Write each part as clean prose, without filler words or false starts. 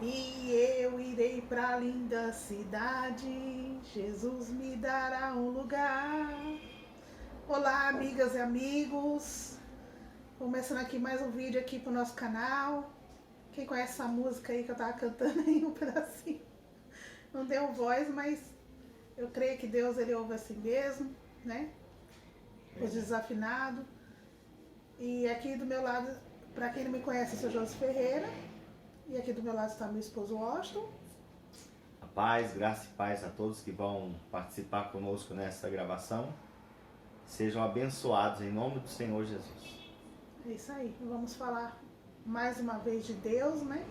E eu irei para a linda cidade, Jesus me dará um lugar. Olá, amigas e amigos. Começando aqui mais um vídeo aqui pro nosso canal. Quem conhece essa música aí que eu tava cantando aí um pedacinho? Não deu voz, mas eu creio que Deus ele ouve assim mesmo, né? Os desafinados. E aqui do meu lado, para quem não me conhece, eu sou Josi Ferreira. E aqui do meu lado está meu esposo Washington. A paz, graça e paz a todos que vão participar conosco nesta gravação. Sejam abençoados em nome do Senhor Jesus. É isso aí. Vamos falar mais uma vez de Deus, né?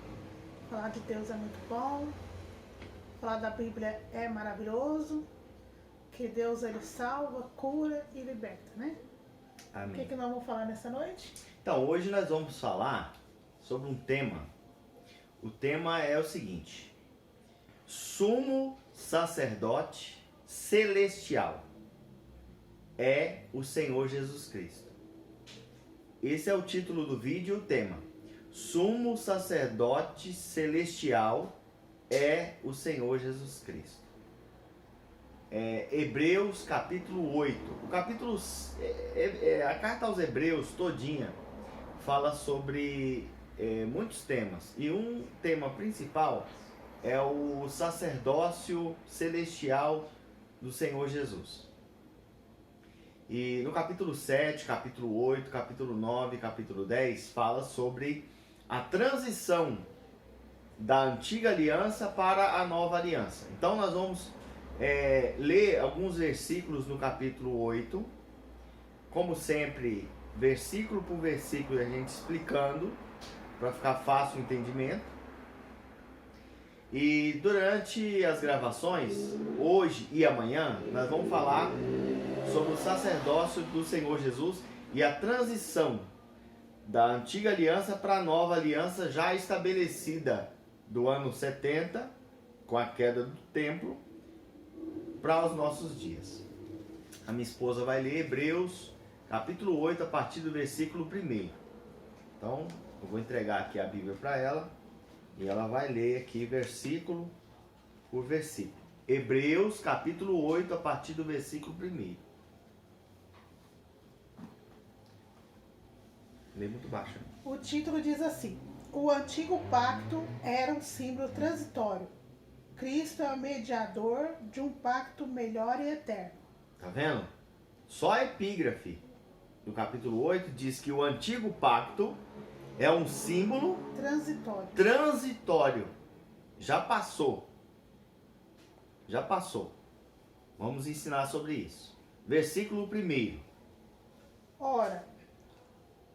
Falar de Deus é muito bom. Falar da Bíblia é maravilhoso. Que Deus ele salva, cura e liberta, né? Amém. O que nós vamos falar nessa noite? Então, hoje nós vamos falar sobre um tema. O tema é o seguinte: Sumo sacerdote celestial é o Senhor Jesus Cristo. Esse é o título do vídeo, o tema. Sumo sacerdote celestial é o Senhor Jesus Cristo. Hebreus capítulo 8. O capítulo, a carta aos Hebreus todinha fala sobre muitos temas. E um tema principal é o sacerdócio celestial do Senhor Jesus. E no capítulo 7, capítulo 8, capítulo 9, capítulo 10 fala sobre a transição da antiga aliança para a nova aliança. Então nós vamos ler alguns versículos no capítulo 8, como sempre, versículo por versículo, a gente explicando, para ficar fácil o entendimento. E durante as gravações, hoje e amanhã, nós vamos falar sobre o sacerdócio do Senhor Jesus e a transição da antiga aliança para a nova aliança já estabelecida do ano 70, com a queda do templo, para os nossos dias. A minha esposa vai ler Hebreus capítulo 8 a partir do versículo 1. Então, eu vou entregar aqui a Bíblia para ela e ela vai ler aqui versículo por versículo. Hebreus capítulo 8 a partir do versículo 1. Lê muito baixo. O título diz assim: O antigo pacto era um símbolo transitório. Cristo é o mediador de um pacto melhor e eterno. Tá vendo? Só a epígrafe do capítulo 8 diz que o antigo pacto é um símbolo transitório. Já passou. Já passou. Vamos ensinar sobre isso. Versículo 1. Ora,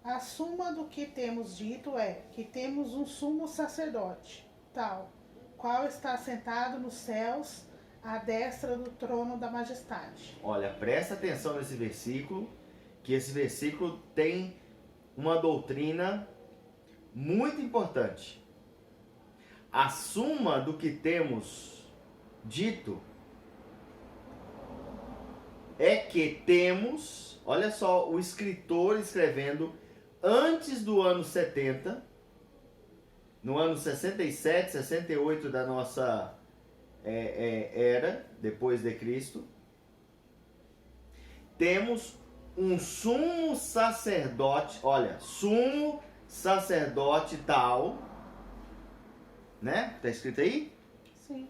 a suma do que temos dito é que temos um sumo sacerdote, tal, qual está sentado nos céus, à destra do trono da majestade. Olha, presta atenção nesse versículo, que esse versículo tem uma doutrina muito importante. A suma do que temos dito é que temos, olha só, o escritor escrevendo antes do ano 70, no ano 67, 68 da nossa era, depois de Cristo, temos um sumo sacerdote, olha, sumo sacerdote tal, né? Tá escrito aí? Sim.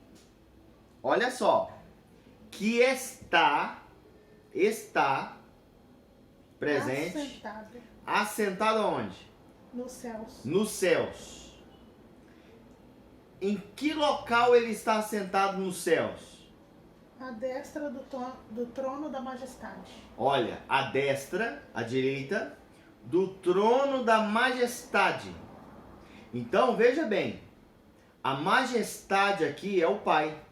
Olha só, que está presente, assentado onde? Nos céus. Nos céus. Em que local ele está assentado nos céus? À destra do trono da majestade. Olha, à destra, à direita, do trono da majestade. Então, veja bem, a majestade aqui é o Pai.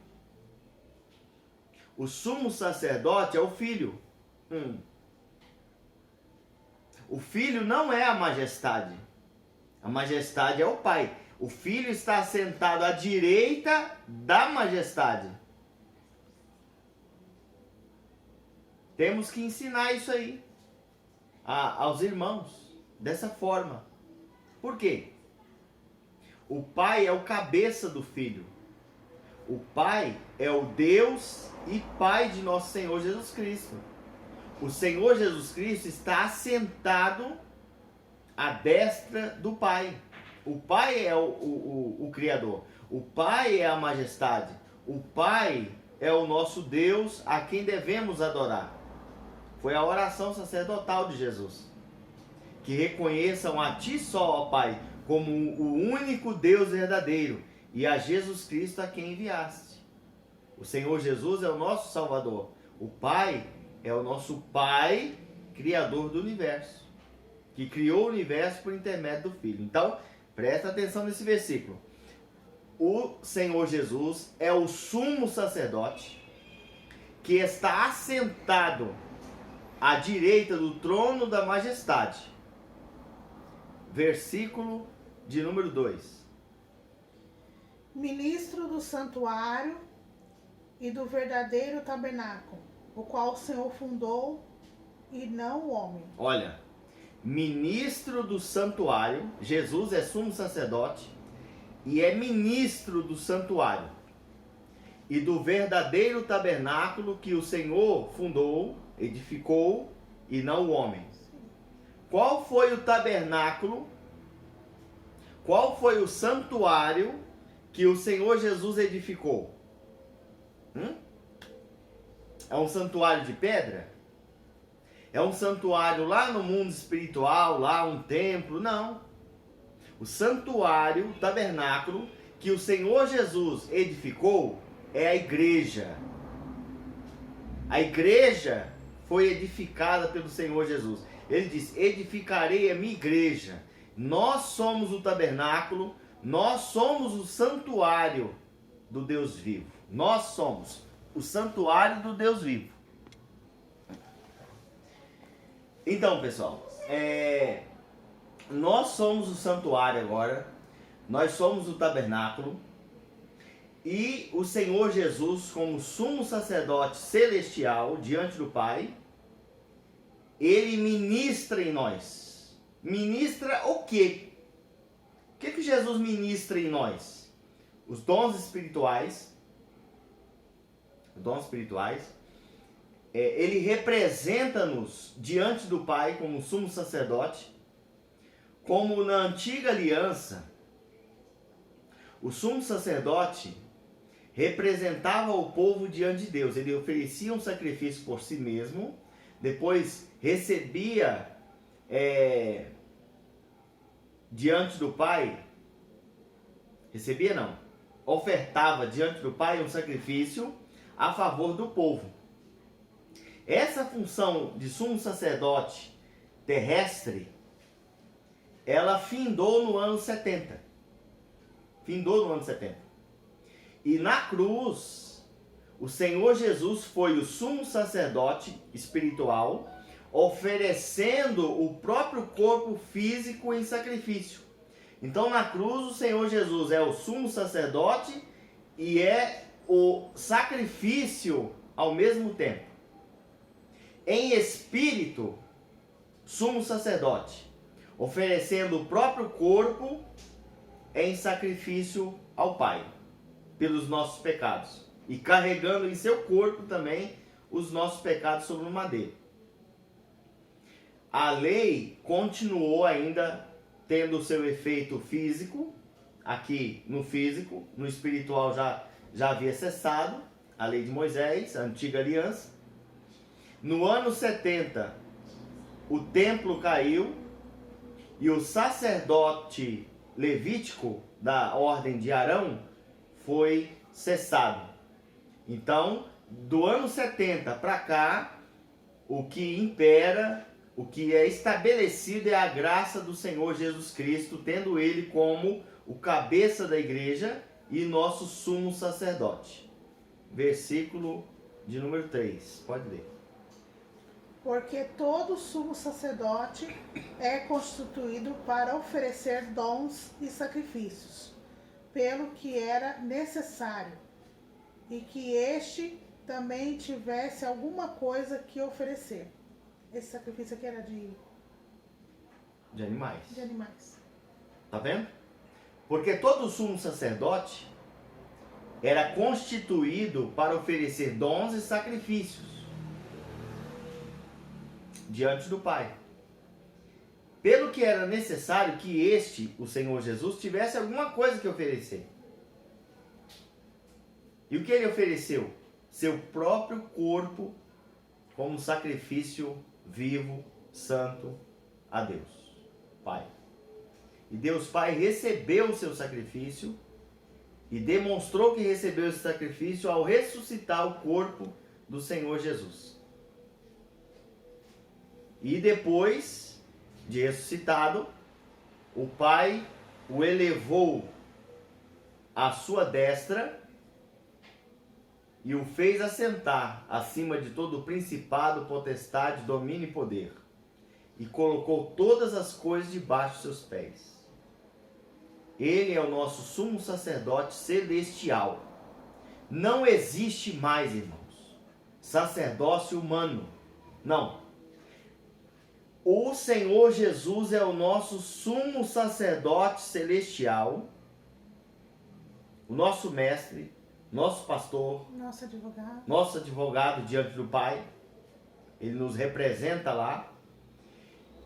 O sumo sacerdote é o Filho. O Filho não é a majestade. A majestade é o Pai. O Filho está sentado à direita da majestade. Temos que ensinar isso aí aos irmãos dessa forma. Por quê? O Pai é o cabeça do Filho. O Pai é o Deus e Pai de nosso Senhor Jesus Cristo. O Senhor Jesus Cristo está assentado à destra do Pai. O Pai é o Criador. O Pai é a majestade. O Pai é o nosso Deus a quem devemos adorar. Foi a oração sacerdotal de Jesus. Que reconheçam a Ti só, ó Pai, como o único Deus verdadeiro e a Jesus Cristo a quem enviaste. O Senhor Jesus é o nosso Salvador. O Pai é o nosso Pai, Criador do universo, que criou o universo por intermédio do Filho. Então, presta atenção nesse versículo. O Senhor Jesus é o sumo sacerdote que está assentado à direita do trono da majestade. Versículo de número 2. Ministro do santuário e do verdadeiro tabernáculo, o qual o Senhor fundou e não o homem. Olha, ministro do santuário, Jesus é sumo sacerdote e é ministro do santuário e do verdadeiro tabernáculo que o Senhor fundou, edificou e não o homem. Qual foi o tabernáculo? Qual foi o santuário que o Senhor Jesus edificou? É um santuário de pedra? É um santuário lá no mundo espiritual, lá um templo? Não. O santuário, o tabernáculo que o Senhor Jesus edificou é a igreja. A igreja foi edificada pelo Senhor Jesus. Ele diz: edificarei a minha igreja. Nós somos o tabernáculo, nós somos o santuário do Deus vivo. Nós somos o santuário do Deus vivo. Então, pessoal, nós somos o santuário agora, nós somos o tabernáculo, e o Senhor Jesus, como sumo sacerdote celestial diante do Pai, ele ministra em nós. Ministra o quê? O que Jesus ministra em nós? Os dons espirituais. Ele representa-nos diante do Pai como sumo sacerdote. Como na antiga aliança, o sumo sacerdote representava o povo diante de Deus. Ele oferecia um sacrifício por si mesmo, depois recebia diante do Pai, ofertava diante do Pai um sacrifício a favor do povo. Essa função de sumo sacerdote terrestre, ela findou no ano 70. E na cruz, o Senhor Jesus foi o sumo sacerdote espiritual, oferecendo o próprio corpo físico em sacrifício. Então, na cruz, o Senhor Jesus é o sumo sacerdote e é o sacrifício ao mesmo tempo. Em espírito, sumo sacerdote, oferecendo o próprio corpo em sacrifício ao Pai, pelos nossos pecados, e carregando em seu corpo também os nossos pecados sobre o madeiro. A lei continuou ainda tendo o seu efeito físico, aqui no físico, no espiritual já havia cessado, a lei de Moisés, a antiga aliança. No ano 70, o templo caiu e o sacerdote levítico da ordem de Arão foi cessado. Então, do ano 70 para cá, o que impera, o que é estabelecido é a graça do Senhor Jesus Cristo, tendo ele como o cabeça da igreja e nosso sumo sacerdote. Versículo de número 3, pode ler. Porque todo sumo sacerdote é constituído para oferecer dons e sacrifícios, pelo que era necessário, e que este também tivesse alguma coisa que oferecer. Esse sacrifício aqui era de animais. De animais. Tá vendo? Porque todo sumo sacerdote era constituído para oferecer dons e sacrifícios diante do Pai. Pelo que era necessário que este, o Senhor Jesus, tivesse alguma coisa que oferecer. E o que ele ofereceu? Seu próprio corpo como sacrifício vivo, santo a Deus Pai. E Deus Pai recebeu o seu sacrifício e demonstrou que recebeu esse sacrifício ao ressuscitar o corpo do Senhor Jesus. E depois de ressuscitado, o Pai o elevou à sua destra e o fez assentar acima de todo principado, potestade, domínio e poder, e colocou todas as coisas debaixo de seus pés. Ele é o nosso sumo sacerdote celestial. Não existe mais, irmãos, sacerdócio humano. Não. O Senhor Jesus é o nosso sumo sacerdote celestial, o nosso mestre, nosso pastor, nosso advogado diante do Pai. Ele nos representa lá.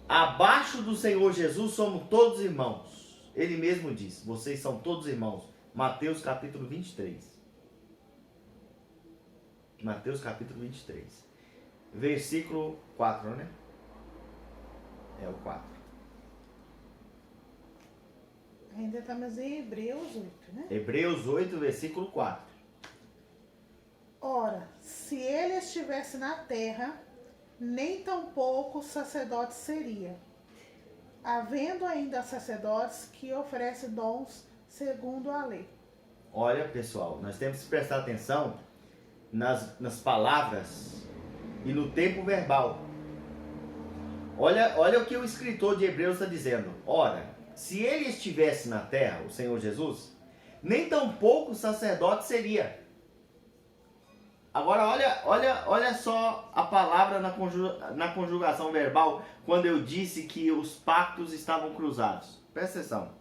Abaixo do Senhor Jesus somos todos irmãos. Ele mesmo diz, vocês são todos irmãos. Mateus capítulo 23. Mateus capítulo 23. Versículo 4, né? É o 4. Ainda estamos em Hebreus 8, né? Hebreus 8, versículo 4. Ora, se ele estivesse na terra, nem tampouco sacerdote seria, havendo ainda sacerdotes que oferecem dons segundo a lei. Olha, pessoal, nós temos que prestar atenção nas palavras e no tempo verbal. Olha o que o escritor de Hebreus está dizendo. Ora, se ele estivesse na terra, o Senhor Jesus, nem tampouco sacerdote seria. Agora olha só a palavra na conjugação verbal, quando eu disse que os pactos estavam cruzados. Presta atenção.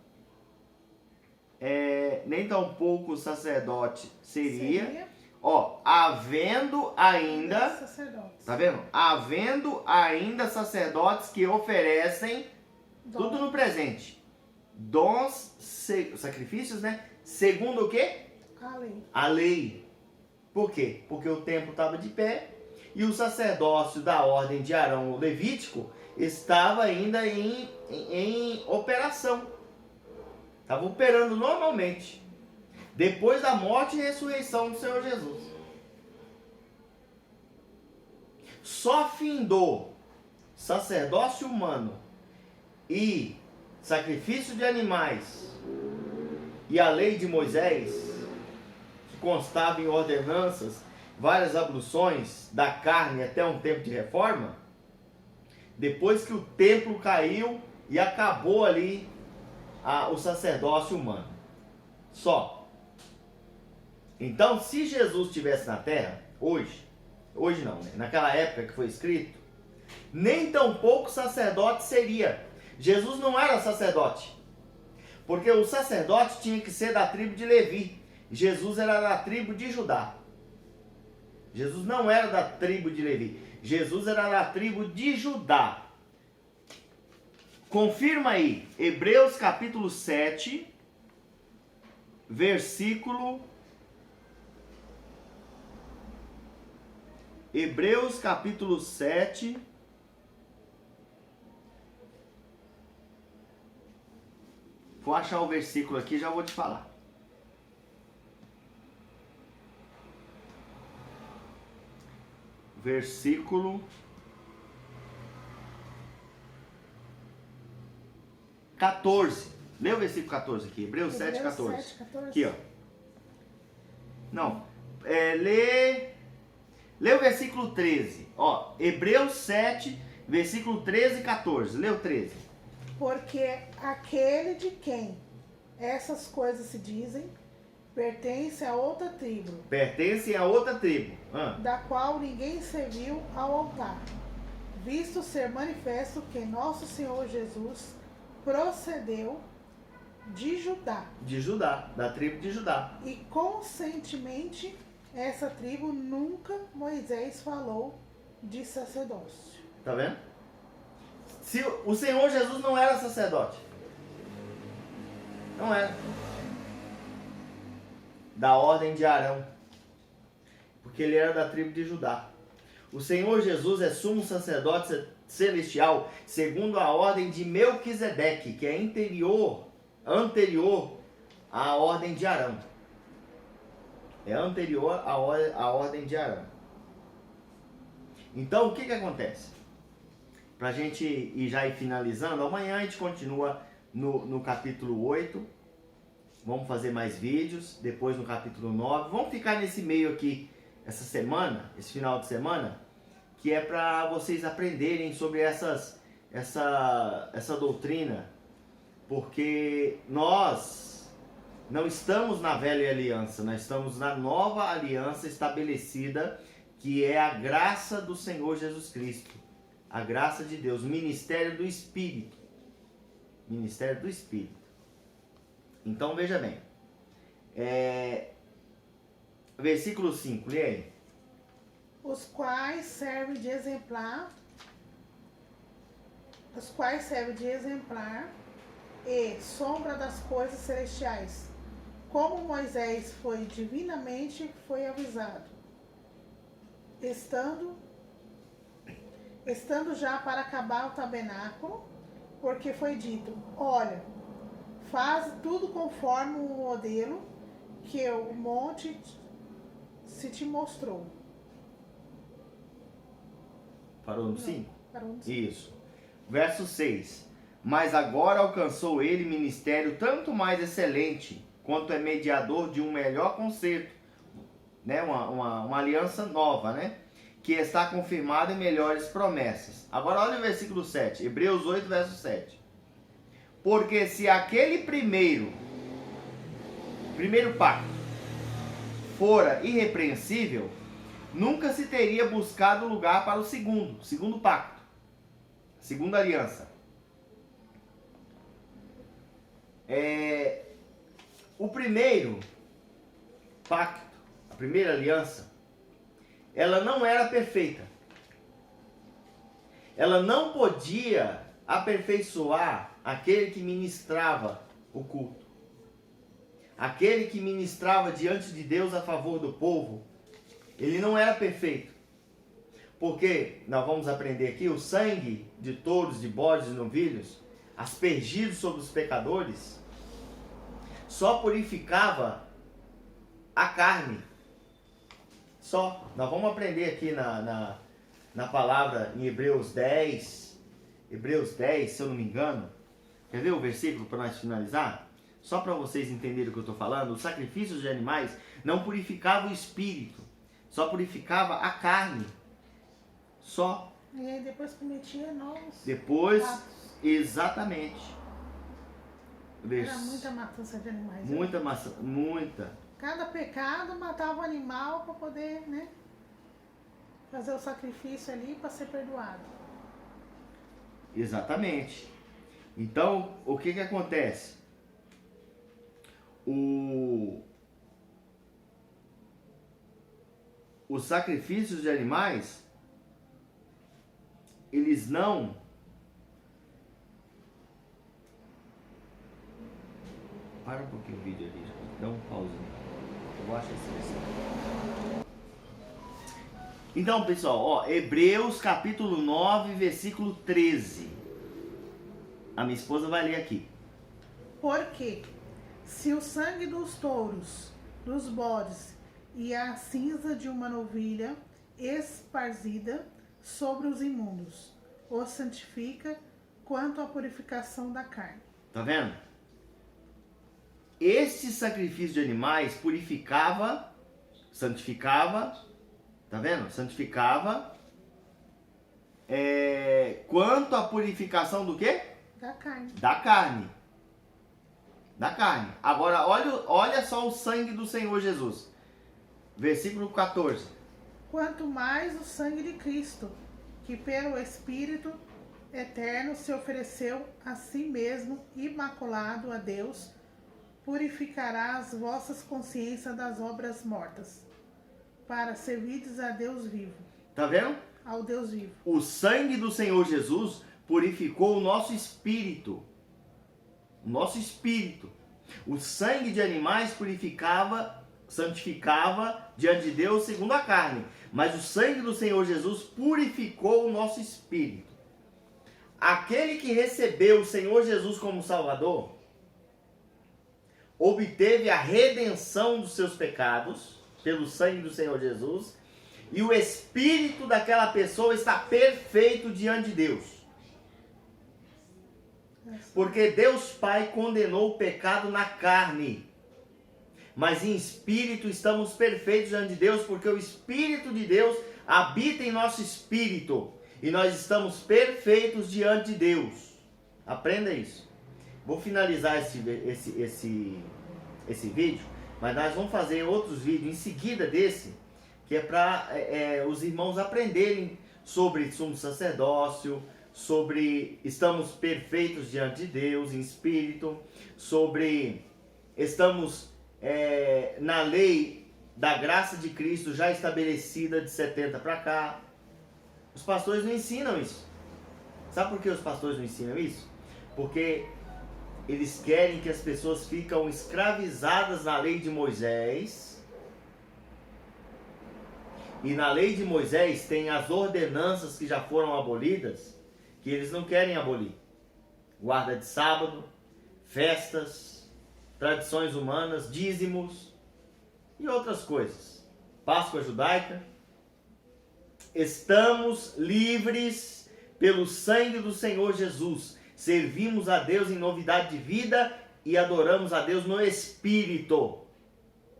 Nem tampouco sacerdote seria. Ó, havendo ainda, sacerdotes. Tá vendo? Havendo ainda sacerdotes que oferecem tudo no presente. Dons, sacrifícios, né? Segundo o quê? A lei. A lei. Por quê? Porque o templo estava de pé e o sacerdócio da ordem de Arão, o levítico, estava ainda em operação. Estava operando normalmente. Depois da morte e ressurreição do Senhor Jesus. Só findou sacerdócio humano e sacrifício de animais e a lei de Moisés, que constava em ordenanças, várias abluções da carne até um tempo de reforma, depois que o templo caiu e acabou ali o sacerdócio humano. Só. Então, se Jesus estivesse na terra, hoje não, né? Naquela época que foi escrito, nem tampouco sacerdote seria. Jesus não era sacerdote, porque o sacerdote tinha que ser da tribo de Levi. Jesus era da tribo de Judá. Jesus não era da tribo de Levi. Jesus era da tribo de Judá. Confirma aí, Hebreus capítulo 7, versículo... Hebreus capítulo 7, vou achar o versículo aqui e já vou te falar. Versículo 14. Lê o versículo 14 aqui, Hebreus 7, 14. 7, 14. Aqui, ó. Não, lê o versículo 13. Ó, Hebreus 7, versículo 13 e 14. Lê o 13. Porque aquele de quem essas coisas se dizem, pertence a outra tribo. Pertence a outra tribo. Da qual ninguém serviu ao altar. Visto ser manifesto que nosso Senhor Jesus procedeu de Judá. De Judá, da tribo de Judá. E conscientemente, essa tribo nunca Moisés falou de sacerdócio. Tá vendo? Se o Senhor Jesus não era sacerdote. Não era. Da ordem de Arão. Porque ele era da tribo de Judá. O Senhor Jesus é sumo sacerdote celestial, segundo a ordem de Melquisedeque, que é anterior à ordem de Arão. É anterior à ordem de Arão. Então, o que acontece? Para a gente ir finalizando, amanhã a gente continua no capítulo 8. Vamos fazer mais vídeos, depois no capítulo 9. Vamos ficar nesse meio aqui, essa semana, esse final de semana, que é para vocês aprenderem sobre essa doutrina, porque nós não estamos na velha aliança, nós estamos na nova aliança estabelecida, que é a graça do Senhor Jesus Cristo, a graça de Deus, o ministério do Espírito. Ministério do Espírito. Então veja bem, versículo 5, lê aí. Os quais servem de exemplar e sombra das coisas celestiais, como Moisés foi divinamente avisado, estando já para acabar o tabernáculo, porque foi dito: olha, faz tudo conforme o modelo que o monte se te mostrou. Parou no 5? Parou no 5. Isso. Verso 6. Mas agora alcançou ele ministério tanto mais excelente, quanto é mediador de um melhor concerto, né? Uma aliança nova, né? Que está confirmada em melhores promessas. Agora olha o versículo 7. Hebreus 8, verso 7. Porque se aquele primeiro pacto fora irrepreensível, nunca se teria buscado lugar para o segundo pacto, segunda aliança. O primeiro pacto, a primeira aliança, ela não era perfeita. Ela não podia aperfeiçoar aquele que ministrava o culto. Aquele que ministrava diante de Deus a favor do povo, ele não era perfeito. Porque, nós vamos aprender aqui, o sangue de touros, de bodes e novilhos, aspergido sobre os pecadores, só purificava a carne. Só. Nós vamos aprender aqui na palavra em Hebreus 10, se eu não me engano. Quer ver o versículo para nós finalizar? Só para vocês entenderem o que eu estou falando. Os sacrifícios de animais não purificavam o espírito, só purificava a carne. Só. E aí depois cometia novos. Depois, fatos. Exatamente. Era muita matança de animais. Muita. Cada pecado matava o animal para poder, né, fazer o sacrifício ali para ser perdoado. Exatamente. Então, o que acontece? Os sacrifícios de animais, eles não... Para um pouquinho o vídeo ali, dá um pauzinho. Eu vou achar esse versículo. Então, pessoal, ó, Hebreus capítulo 9, versículo 13. A minha esposa vai ler aqui. Porque se o sangue dos touros, dos bodes e a cinza de uma novilha esparzida sobre os imundos os santifica quanto à purificação da carne. Tá vendo? Este sacrifício de animais purificava, santificava, tá vendo? Santificava, quanto à purificação do quê? Da carne. Da carne. Da carne. Agora, olha só o sangue do Senhor Jesus. Versículo 14. Quanto mais o sangue de Cristo, que pelo Espírito eterno se ofereceu a si mesmo, imaculado a Deus, purificará as vossas consciências das obras mortas, para servirdes a Deus vivo. Tá vendo? Ao Deus vivo. O sangue do Senhor Jesus purificou o nosso espírito. O nosso espírito. O sangue de animais purificava, santificava diante de Deus segundo a carne. Mas o sangue do Senhor Jesus purificou o nosso espírito. Aquele que recebeu o Senhor Jesus como Salvador, obteve a redenção dos seus pecados, pelo sangue do Senhor Jesus, e o espírito daquela pessoa está perfeito diante de Deus. Porque Deus Pai condenou o pecado na carne, mas em espírito estamos perfeitos diante de Deus, porque o Espírito de Deus habita em nosso espírito, e nós estamos perfeitos diante de Deus. Aprenda isso. Vou finalizar esse vídeo, mas nós vamos fazer outros vídeos em seguida desse, que é para os irmãos aprenderem sobre sumo sacerdócio, sobre estamos perfeitos diante de Deus em espírito, sobre estamos na lei da graça de Cristo já estabelecida de 70 para cá. Os pastores não ensinam isso. Sabe por que os pastores não ensinam isso? Porque eles querem que as pessoas ficam escravizadas na lei de Moisés. E na lei de Moisés tem as ordenanças que já foram abolidas, que eles não querem abolir. Guarda de sábado, festas, tradições humanas, dízimos e outras coisas. Páscoa judaica. Estamos livres pelo sangue do Senhor Jesus. Servimos a Deus em novidade de vida e adoramos a Deus no espírito.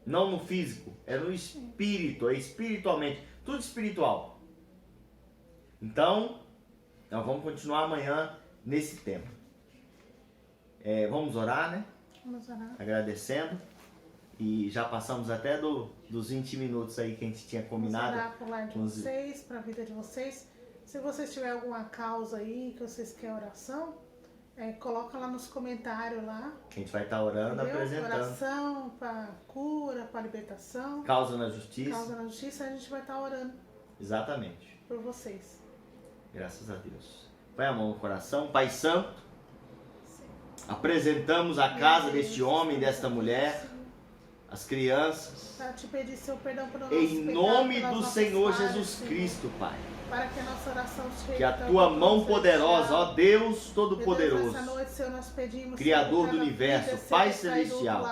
Não no físico, é no espírito, é espiritualmente, tudo espiritual. Então, nós vamos continuar amanhã nesse tema. Vamos orar, né? Vamos orar. Agradecendo. E já passamos até dos 20 minutos aí que a gente tinha combinado. Vamos orar pro lar de vocês, para a vida de vocês. Se vocês tiverem alguma causa aí que vocês querem oração, coloca lá nos comentários lá. A gente vai estar orando, entendeu? apresentando. Oração para cura, para libertação. Causa na justiça. Causa na justiça, a gente vai estar orando. Exatamente. Por vocês. Graças a Deus. Põe a mão no coração. Pai Santo, Sim. apresentamos a casa deste homem, desta mulher, as crianças. Para te pedir seu perdão por Em nome do Senhor Jesus Cristo, Pai. Para que a nossa oração chegue. Que a tua mão poderosa, ó Deus Todo-Poderoso, essa noite, Senhor, nós pedimos, Criador do universo, Pai Celestial,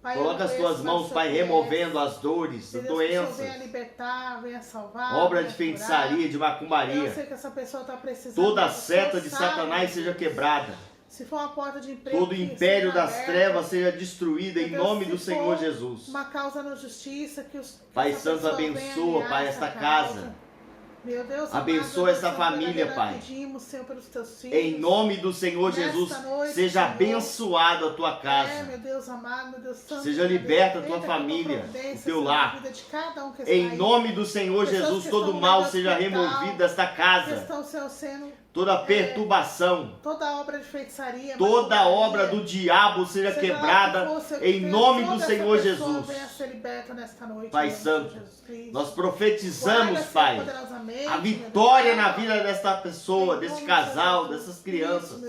coloca as tuas mãos, Pai, removendo as dores, as doenças, venha libertar, venha salvar, obra de feitiçaria, de macumbaria. Eu sei que essa pessoa está precisando. Toda a seta de Satanás seja quebrada. Se for uma porta de emprego, todo o império das trevas seja destruído em nome do Senhor Jesus. Uma causa na justiça, que Pai Santo, abençoa, Pai, esta casa. Meu Deus, abençoa essa família, Pai. Pedimos, Senhor, pelos teus filhos. Em nome do Senhor Jesus, noite, seja Senhor, abençoado a tua casa. Meu Deus amado, meu Deus santo. Seja liberta a tua família, o teu lar. Em nome do Senhor Jesus, todo mal seja removido desta casa. Toda perturbação, toda obra de feitiçaria, toda obra do diabo seja quebrada em nome do Senhor Jesus. Pai Santo, nós profetizamos, Pai, a vitória na vida desta pessoa, desse casal, dessas crianças.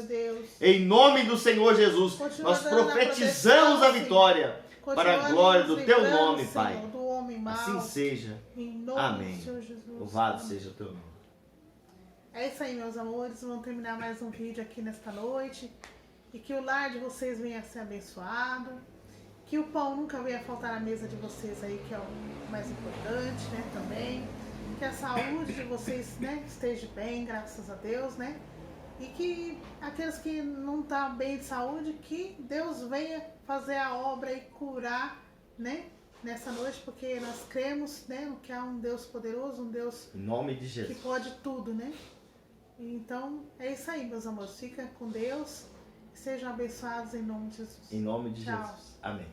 Em nome do Senhor Jesus, nós profetizamos a vitória para a glória do teu nome, Pai. Assim seja. Amém. Louvado seja o teu nome. É isso aí, meus amores. Vamos terminar mais um vídeo aqui nesta noite. E que o lar de vocês venha a ser abençoado. Que o pão nunca venha faltar na mesa de vocês aí, que é o mais importante, né, também. Que a saúde de vocês, né, esteja bem, graças a Deus, né. E que aqueles que não estão bem de saúde, que Deus venha fazer a obra e curar, né, nessa noite, porque nós cremos, né, que há um Deus poderoso, um Deus em nome de Jesus, que pode tudo, né. Então, é isso aí, meus amores. Fica com Deus. Sejam abençoados em nome de Jesus. Em nome de Tchau. Jesus. Amém.